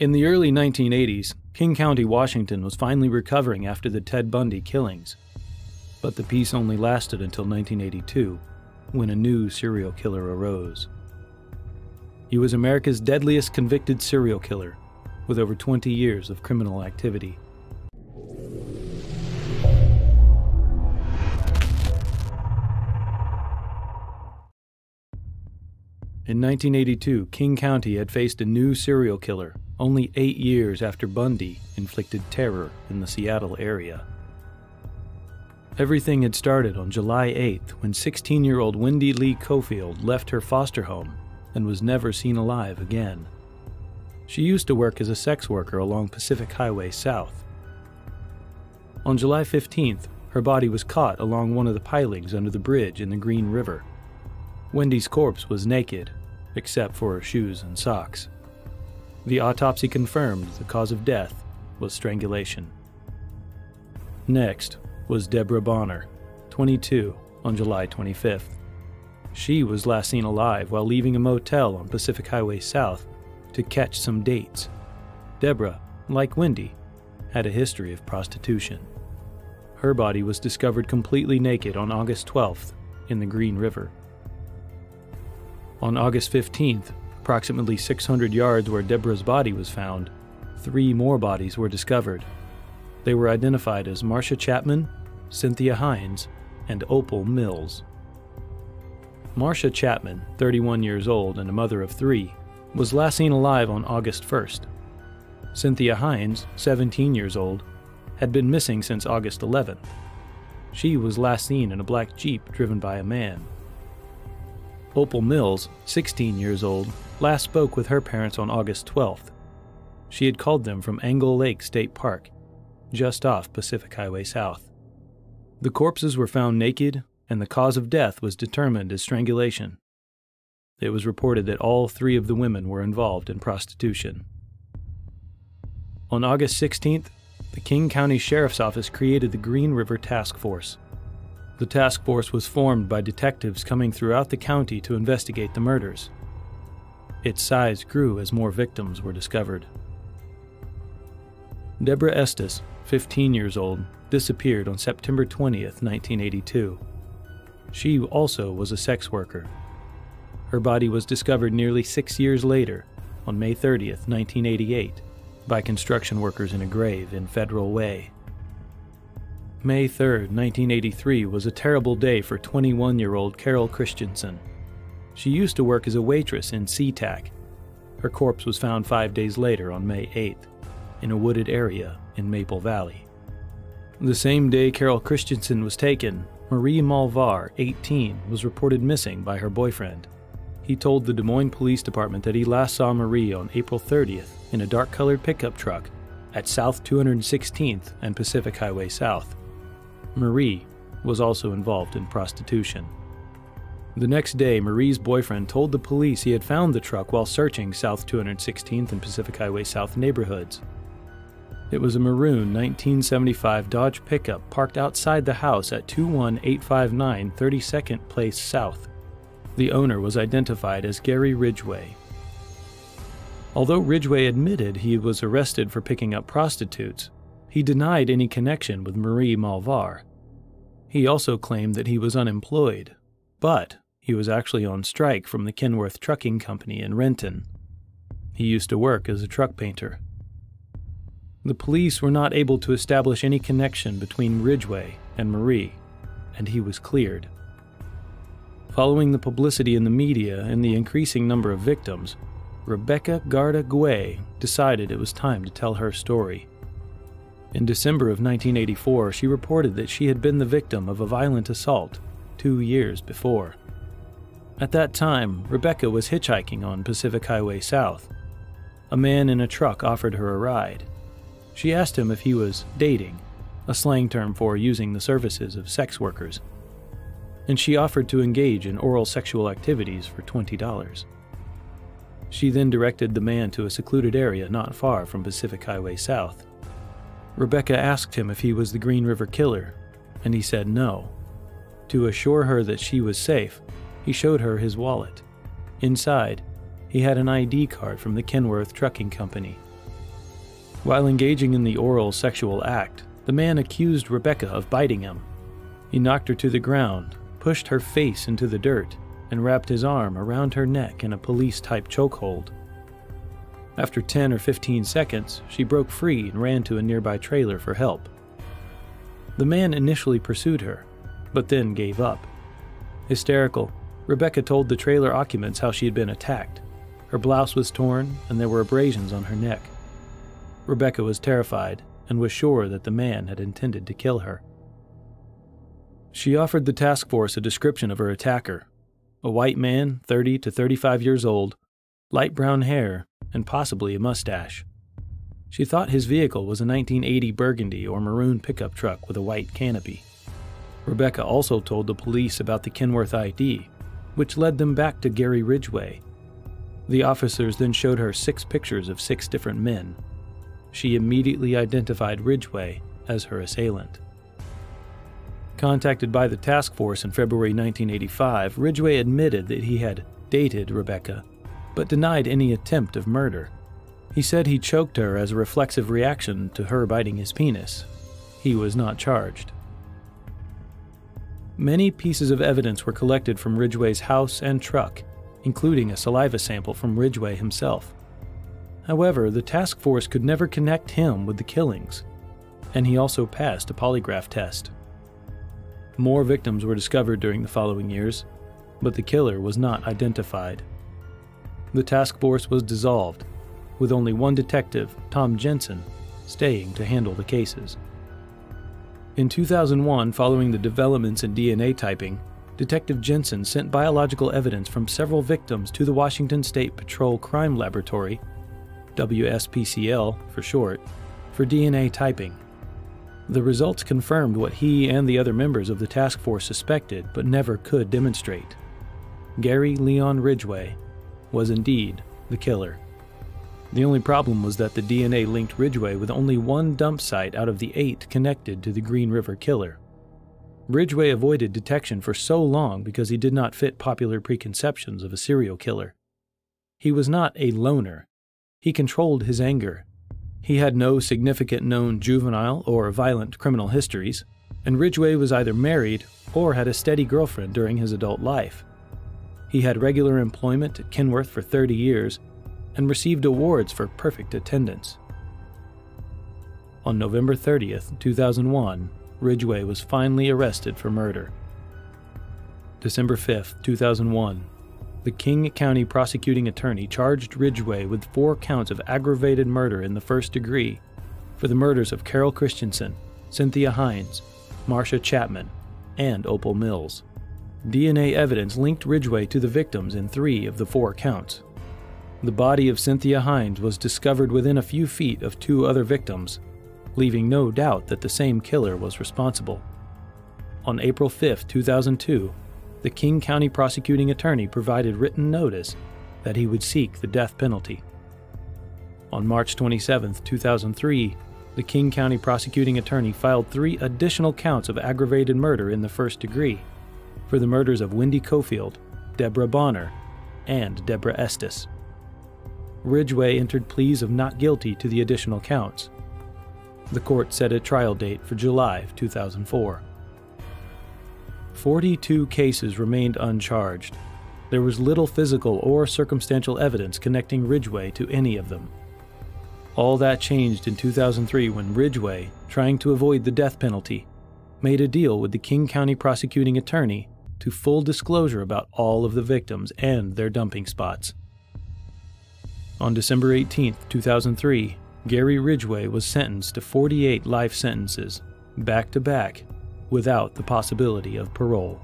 In the early 1980s, King County, Washington was finally recovering after the Ted Bundy killings. But the peace only lasted until 1982, when a new serial killer arose. He was America's deadliest convicted serial killer, with over 20 years of criminal activity. In 1982, King County had faced a new serial killer, only 8 years after Bundy inflicted terror in the Seattle area. Everything had started on July 8th when 16-year-old Wendy Lee Coffield left her foster home and was never seen alive again. She used to work as a sex worker along Pacific Highway South. On July 15th, her body was caught along one of the pilings under the bridge in the Green River. Wendy's corpse was naked, except for her shoes and socks. The autopsy confirmed the cause of death was strangulation. Next was Deborah Bonner, 22, on July 25th. She was last seen alive while leaving a motel on Pacific Highway South to catch some dates. Deborah, like Wendy, had a history of prostitution. Her body was discovered completely naked on August 12th in the Green River. On August 15th, approximately 600 yards where Deborah's body was found, 3 more bodies were discovered. They were identified as Marsha Chapman, Cynthia Hines, and Opal Mills. Marsha Chapman, 31 years old and a mother of 3, was last seen alive on August 1st. Cynthia Hines, 17 years old, had been missing since August 11th. She was last seen in a black Jeep driven by a man. Opal Mills, 16 years old, last spoke with her parents on August 12th. She had called them from Angle Lake State Park, just off Pacific Highway South. The corpses were found naked, and the cause of death was determined as strangulation. It was reported that all 3 of the women were involved in prostitution. On August 16th, the King County Sheriff's Office created the Green River Task Force. The task force was formed by detectives coming throughout the county to investigate the murders. Its size grew as more victims were discovered. Deborah Estes, 15 years old, disappeared on September 20th, 1982. She also was a sex worker. Her body was discovered nearly 6 years later, on May 30th, 1988, by construction workers in a grave in Federal Way. May 3rd, 1983 was a terrible day for 21-year-old Carol Christensen. She used to work as a waitress in SeaTac. Her corpse was found 5 days later on May 8th, in a wooded area in Maple Valley. The same day Carol Christensen was taken, Marie Malvar, 18, was reported missing by her boyfriend. He told the Des Moines Police Department that he last saw Marie on April 30th in a dark-colored pickup truck at South 216th and Pacific Highway South. Marie was also involved in prostitution. The next day, Marie's boyfriend told the police he had found the truck while searching South 216th and Pacific Highway South neighborhoods. It was a maroon 1975 Dodge pickup parked outside the house at 21859 32nd Place South. The owner was identified as Gary Ridgway. Although Ridgway admitted he was arrested for picking up prostitutes, he denied any connection with Marie Malvar. He also claimed that he was unemployed, but he was actually on strike from the Kenworth Trucking Company in Renton. He used to work as a truck painter. The police were not able to establish any connection between Ridgway and Marie, and he was cleared. Following the publicity in the media and the increasing number of victims, Rebecca Garda Guay decided it was time to tell her story. In December of 1984, she reported that she had been the victim of a violent assault 2 years before. At that time, Rebecca was hitchhiking on Pacific Highway South. A man in a truck offered her a ride. She asked him if he was dating, a slang term for using the services of sex workers, and she offered to engage in oral sexual activities for $20. She then directed the man to a secluded area not far from Pacific Highway South. Rebecca asked him if he was the Green River Killer, and he said no. To assure her that she was safe, he showed her his wallet. Inside, he had an ID card from the Kenworth Trucking Company. While engaging in the oral sexual act, the man accused Rebecca of biting him. He knocked her to the ground, pushed her face into the dirt, and wrapped his arm around her neck in a police-type chokehold. After 10 or 15 seconds, she broke free and ran to a nearby trailer for help. The man initially pursued her, but then gave up. Hysterical, Rebecca told the trailer occupants how she had been attacked. Her blouse was torn, and there were abrasions on her neck. Rebecca was terrified and was sure that the man had intended to kill her. She offered the task force a description of her attacker: a white man, 30 to 35 years old, light brown hair, and possibly a mustache. She thought his vehicle was a 1980 burgundy or maroon pickup truck with a white canopy. Rebecca also told the police about the Kenworth ID, which led them back to Gary Ridgway. The officers then showed her 6 pictures of 6 different men. She immediately identified Ridgway as her assailant. Contacted by the task force in February 1985, Ridgway admitted that he had dated Rebecca, but denied any attempt of murder. He said he choked her as a reflexive reaction to her biting his penis. He was not charged. Many pieces of evidence were collected from Ridgway's house and truck, including a saliva sample from Ridgway himself. However, the task force could never connect him with the killings, and he also passed a polygraph test. More victims were discovered during the following years, but the killer was not identified. The task force was dissolved, with only one detective, Tom Jensen, staying to handle the cases. In 2001, following the developments in DNA typing, Detective Jensen sent biological evidence from several victims to the Washington State Patrol Crime Laboratory, WSPCL for short, for DNA typing. The results confirmed what he and the other members of the task force suspected but never could demonstrate. Gary Leon Ridgway was indeed the killer. The only problem was that the DNA linked Ridgway with only one dump site out of the 8 connected to the Green River Killer. Ridgway avoided detection for so long because he did not fit popular preconceptions of a serial killer. He was not a loner. He controlled his anger. He had no significant known juvenile or violent criminal histories, and Ridgway was either married or had a steady girlfriend during his adult life. He had regular employment at Kenworth for 30 years and received awards for perfect attendance. On November 30th, 2001, Ridgway was finally arrested for murder. December 5th, 2001, the King County prosecuting attorney charged Ridgway with 4 counts of aggravated murder in the first degree for the murders of Carol Christensen, Cynthia Hines, Marsha Chapman, and Opal Mills. DNA evidence linked Ridgway to the victims in 3 of the 4 counts. The body of Cynthia Hines was discovered within a few feet of 2 other victims, leaving no doubt that the same killer was responsible. On April 5, 2002, the King County prosecuting attorney provided written notice that he would seek the death penalty. On March 27, 2003, the King County prosecuting attorney filed 3 additional counts of aggravated murder in the first degree for the murders of Wendy Coffield, Deborah Bonner, and Deborah Estes. Ridgway entered pleas of not guilty to the additional counts. The court set a trial date for July of 2004. 42 cases remained uncharged. There was little physical or circumstantial evidence connecting Ridgway to any of them. All that changed in 2003 when Ridgway, trying to avoid the death penalty, made a deal with the King County prosecuting attorney to full disclosure about all of the victims and their dumping spots. On December 18, 2003, Gary Ridgway was sentenced to 48 life sentences, back-to-back, without the possibility of parole.